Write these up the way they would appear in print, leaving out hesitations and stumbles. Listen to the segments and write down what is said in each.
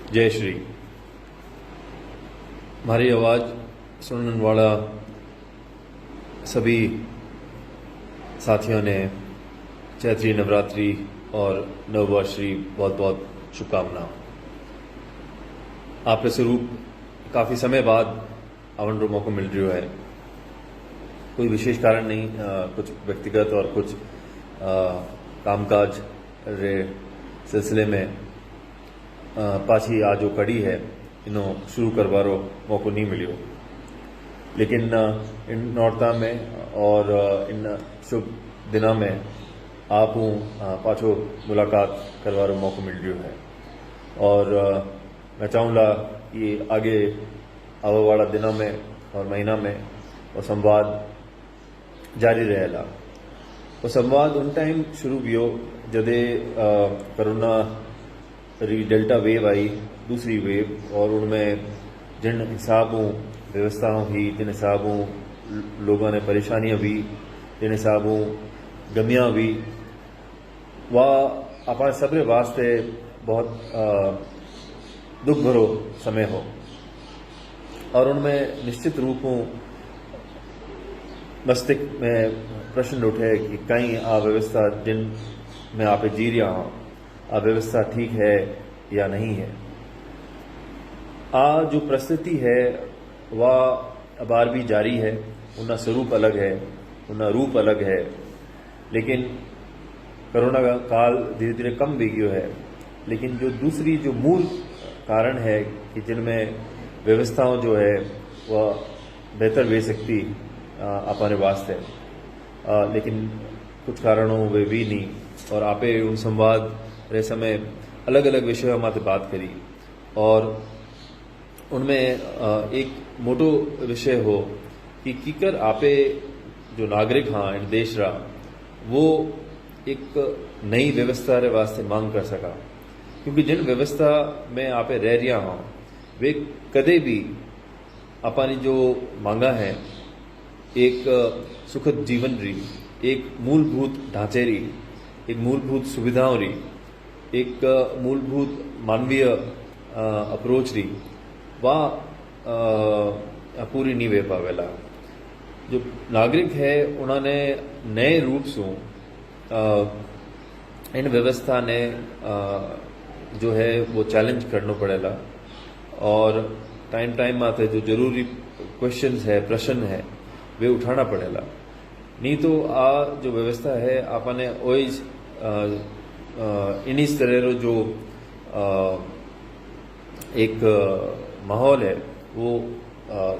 जय श्री। हमारी आवाज़ सुनने वाला सभी साथियों ने चैत्री नवरात्रि और नववर्ष की बहुत बहुत शुभकामनाएं। आपके स्वरूप काफ़ी समय बाद आवन रो मौका मिल रहा है। कोई विशेष कारण नहीं, कुछ व्यक्तिगत और कुछ कामकाज रे सिलसिले में पाछी आज जो कड़ी है इनो शुरू करवारो मौको नहीं मिलियो, लेकिन इन नौरता में और इन शुभ दिनों में आप पाछो मुलाकात करवारो मौको मिल रहा है। और मैं चाहूँगा कि आगे आने वाला दिनों में और महीना में वो संवाद जारी रहेगा। वो संवाद उन टाइम शुरू हुआ जदे कोरोना री डेल्टा वेव आई, दूसरी वेव, और उनमें जिन हिसाबों व्यवस्थाओं हुई, जिन हिसाबों लोगों ने परेशानियां हुई, जिन हिसाबों गमियां हुई, वह अपने सबरे वास्ते बहुत दुख भरो समय हो। और उनमें निश्चित रूपों मस्तिष्क में प्रश्न उठे कि कहीं आ व्यवस्था जिन में आप जी रहा हूँ, आ व्यवस्था ठीक है या नहीं है। आ जो परिस्थिति है वह अबार भी जारी है, उनका स्वरूप अलग है, उनका रूप अलग है, लेकिन कोरोना का काल धीरे धीरे कम भी गयो है। लेकिन जो दूसरी जो मूल कारण है कि जिनमें व्यवस्थाओं जो है वह बेहतर वे सकती अपने वास्ते, लेकिन कुछ कारणों वे भी नहीं। और आपे उन संवाद रे समय अलग अलग विषयों में बात करी, और उनमें एक मोटो विषय हो कि कीकर आपे जो नागरिक हाँ इन देश रा वो एक नई व्यवस्था रे वास्ते मांग कर सका, क्योंकि जिन व्यवस्था में आपे रह रिया हाँ वे कदे भी अपनी जो मांगा है एक सुखद जीवन री, एक मूलभूत ढांचे री, एक मूलभूत सुविधाओं री, एक मूलभूत मानवीय अप्रोच री, वह पूरी नहीं वे पावेला। जो नागरिक है उन्होंने नए रूप से इन व्यवस्था ने जो है वो चैलेंज करना पड़ेगा, और टाइम टाइम आते जो जरूरी क्वेश्चंस है, प्रश्न है, वे उठाना पड़ेगा। नहीं तो आ जो व्यवस्था है आपने ओइज इन्हीं तरह जो एक माहौल है वो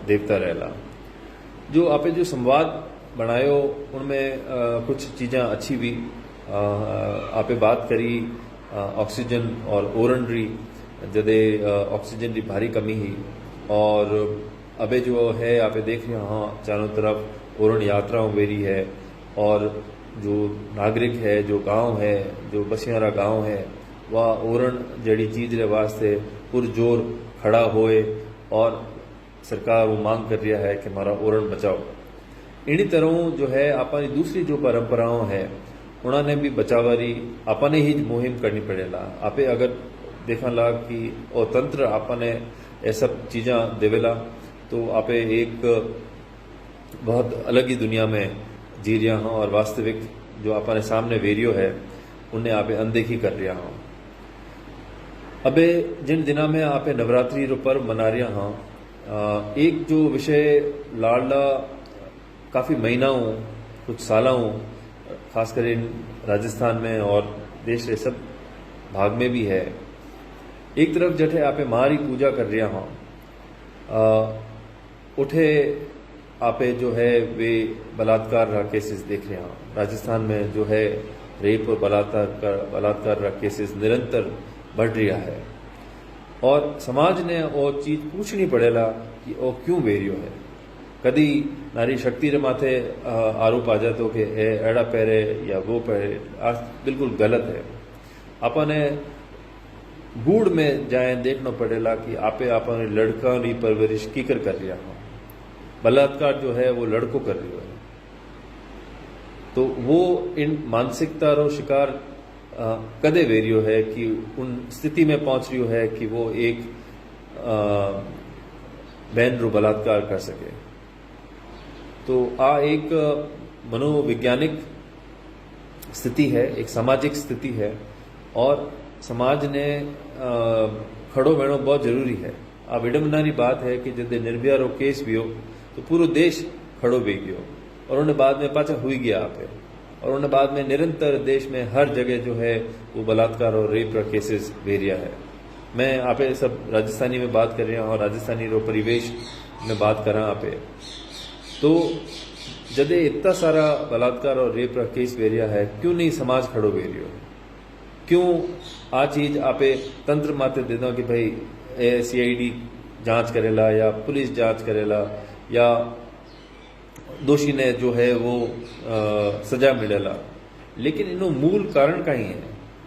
देखता रहेला। जो आपे जो संवाद बनायो उनमें कुछ चीज़ें अच्छी भी आपे बात करी ऑक्सीजन और ओरन री, जदे ऑक्सीजन की भारी कमी ही, और अबे जो है आपे देख रहे हाँ चारों तरफ ओरन यात्राओं बेरी है, और जो नागरिक है, जो गांव है, जो बसियारा गांव है, वह ओरन जड़ी चीज रे वास्ते पुरजोर खड़ा होए, और सरकार वो मांग कर रहा है कि हमारा ओरन बचाओ। इन्हीं तरह जो है अपनी दूसरी जो परंपराओं है उन्होंने भी बचावारी अपने ही मुहिम करनी पड़ेगा। आपे अगर देखा ला कि वो तंत्र अपने ये सब चीज़ें देवेला तो आपे एक बहुत अलग ही दुनिया में जी रहा हूँ, और वास्तविक जो अपने सामने वेरियो है उन्हें आपे अनदेखी कर रहा हूँ। अबे जिन दिनों में आपे नवरात्रि रो पर्व मना रहा हूँ, एक जो विषय लाडला काफ़ी महीनाओं कुछ सालों खासकर इन राजस्थान में और देश के सब भाग में भी है। एक तरफ जठे आपे मारी पूजा कर रहा हूँ, उठे आपे जो है वे बलात्कार का केसेस देख रहे हैं। राजस्थान में जो है रेप और बलात्कार का केसेस निरंतर बढ़ रहा है, और समाज ने वो चीज पूछनी पड़ेगा कि वो क्यों वेरियो है। कदी नारी शक्ति रे माथे आरोप आ जातो कि एड़ा पहरे या वो पहरे, आज बिल्कुल गलत है। अपने गूढ़ में जाए देखना पड़ेगा कि आपे अपने लड़का की परवरिश कीकर कर रहा हो। बलात्कार जो है वो लड़कों कर रही है, तो वो इन मानसिकता रो शिकार कदे वेरियो है कि उन स्थिति में पहुंच रही है कि वो एक बहन रो बलात्कार कर सके। तो आ एक मनोवैज्ञानिक स्थिति है, एक सामाजिक स्थिति है और समाज ने खड़ो बहनो बहुत जरूरी है। आ विडंबनारी बात है कि जब निर्भया रो केस भी हो तो पूरा देश खड़ो भी गयो और उन्हें बाद में पाचा हुई गया आपे और उन्हें बाद में निरंतर देश में हर जगह जो है वो बलात्कार और रेप का केसेस वेरिया है। मैं आपे सब राजस्थानी में बात कर रहा हूँ और राजस्थानी रो परिवेश में बात कर रहा आपे। तो जदे इतना सारा बलात्कार और रेप का केस वेरिया है, क्यों नहीं समाज खड़ो वेरियो? क्यों आ चीज आपे तंत्र माते दे दो कि भाई CID जांच करेला या पुलिस जांच करेला या दोषी ने जो है वो सजा मिलेला, लेकिन इनो मूल कारण कहीं है?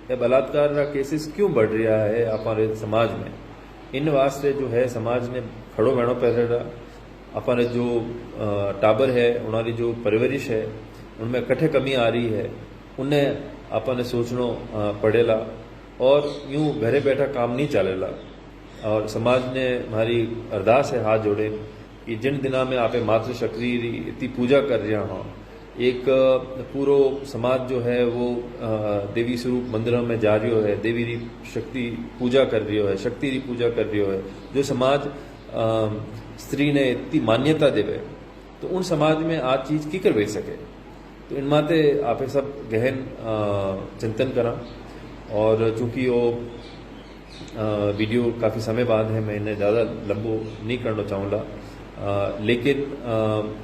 ये बलात्कार का केसेस क्यों बढ़ रहा है हमारे समाज में? इन वास्ते जो है समाज ने खड़ो बहनो पहरेला। अपने जो टाबर है उन्हारी जो परवरिश है उनमें कठे कमी आ रही है, उन्हें अपने सोचनो पड़ेला और यूं घरे बैठा काम नहीं चलेला। और समाज ने हमारी अरदास है हाथ जोड़े कि जिन दिना में आपे मातृशक्ति री इतनी पूजा कर रहा हूँ, एक पूरो समाज जो है वो देवी स्वरूप मंदिरों में जा रही है, देवी री शक्ति पूजा कर रही है, शक्ति री पूजा कर रही है। जो समाज स्त्री ने इतनी मान्यता देवे तो उन समाज में आज चीज की कर बेच सके। तो इन माते आपे सब गहन चिंतन करा और चूंकि वो वीडियो काफ़ी समय बाद है, मैं इन्हें ज़्यादा लंबो नहीं करना चाहूँगा, लेकिन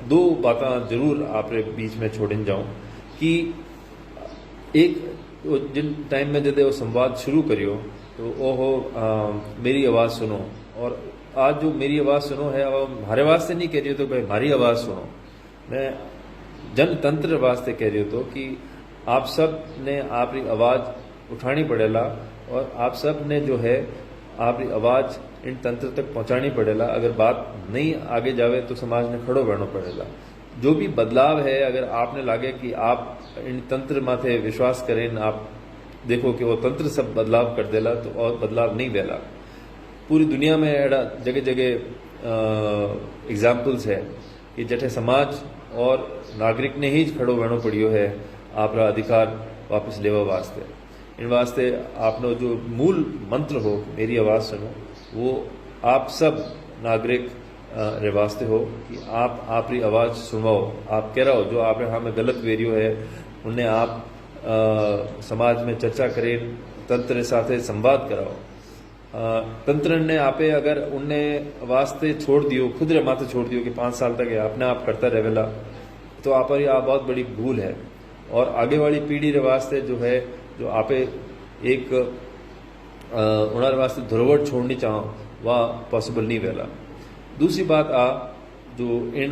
दो बातें जरूर आपके बीच में छोड़न जाऊँ कि एक जिन टाइम में जब वो संवाद शुरू करियो तो ओहो मेरी आवाज़ सुनो, और आज जो मेरी आवाज़ सुनो है अब हमारे वास्ते नहीं कह रही हो तो भाई हमारी आवाज़ सुनो, मैं जनतंत्र वास्ते कह रही हो तो कि आप सब ने आपकी आवाज़ उठानी पड़ेला और आप सब ने जो है आपकी आवाज़ इन तंत्र तक पहुंचानी पड़ेला। अगर बात नहीं आगे जावे तो समाज ने खड़ो बहनो पड़ेला। जो भी बदलाव है, अगर आपने लागे कि आप इन तंत्र माथे विश्वास करें, आप देखो कि वो तंत्र सब बदलाव कर देला तो और बदलाव नहीं वेला। पूरी दुनिया में एड़ा जगह जगह एग्जाम्पल्स है कि जठे समाज और नागरिक ने ही खड़ो बहनो पड़ियो है आपका अधिकार वापस लेवा वास्ते। इन वास्ते आपनो जो मूल मंत्र हो मेरी आवाज़ सुनो, वो आप सब नागरिक रे वास्ते हो कि आप आपकी आवाज़ सुनवाओ, आप कह रहा हो जो आप यहाँ में गलत वेरियो है उन्हें आप समाज में चर्चा करें, तंत्र साथे संवाद कराओ। तंत्र ने आपे अगर उन्हें वास्ते छोड़ दियो, खुद रे माथे छोड़ दियो कि 5 साल तक अपने आप करता रहेला, तो आप बहुत बड़ी भूल है। और आगे वाली पीढ़ी रे वास्ते जो है जो आपे एक उन्हारे वास्ते धरोहर छोड़नी चाहो वह पॉसिबल नहीं वेला। दूसरी बात जो इन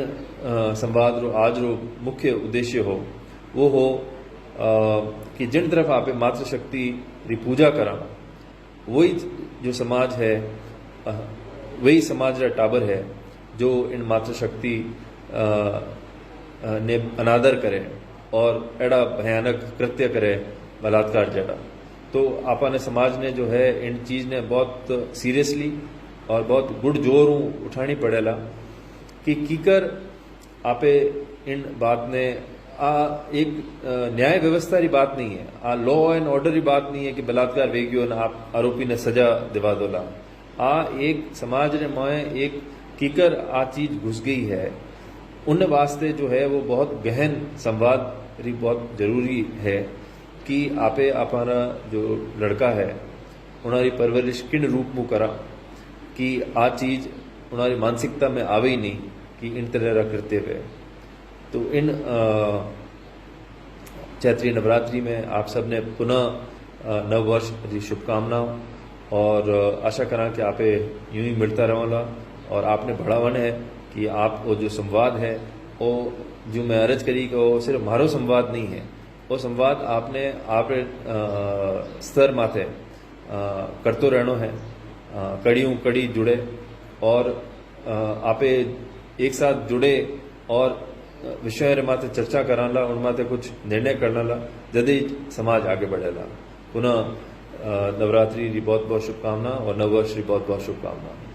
संवाद रो आज रो मुख्य उद्देश्य हो वो हो कि जिन तरफ आपे मातृशक्ति री पूजा करा, वही जो समाज है वही समाज रा टाबर है जो इन मातृशक्ति ने अनादर करे और एड़ा भयानक कृत्य करे बलात्कार जड़ा। तो आपने समाज ने जो है इन चीज़ ने बहुत सीरियसली और बहुत गुड़ जोर उठानी पड़ेला कि कीकर आपे इन बात ने एक न्याय व्यवस्था री बात नहीं है, लॉ एंड ऑर्डर री बात नहीं है कि बलात्कार वेगियो ना आप आरोपी ने सजा दिवा दोला। एक समाज ने मोए एक कीकर चीज घुस गई है, उन वास्ते जो है वो बहुत गहन संवाद री बहुत जरूरी है कि आपे अपना जो लड़का है उन्हारी परवरिश किन रूप में करा कि चीज उन्हारी मानसिकता में आवे ही नहीं कि इन तरह का कृत्य है। तो इन चैत्री नवरात्रि में आप सब ने पुनः नव वर्ष की शुभकामनाओं और आशा करा कि आपे यूं ही मिलता रहेगा। और आपने बढ़ावन है कि आप वो जो संवाद है वो जो मैं अर्ज करी कि वो सिर्फ मारो संवाद नहीं है, वो संवाद आपने आप स्तर माथे करतो रहनो है, कड़ियों कड़ी जुड़े और आपे एक साथ जुड़े और विषय माथे चर्चा कराला, उन माथे कुछ निर्णय करना जदे समाज आगे बढ़ेला। पुनः नवरात्रि की बहुत बहुत शुभकामना और नववर्ष की बहुत बहुत शुभकामना।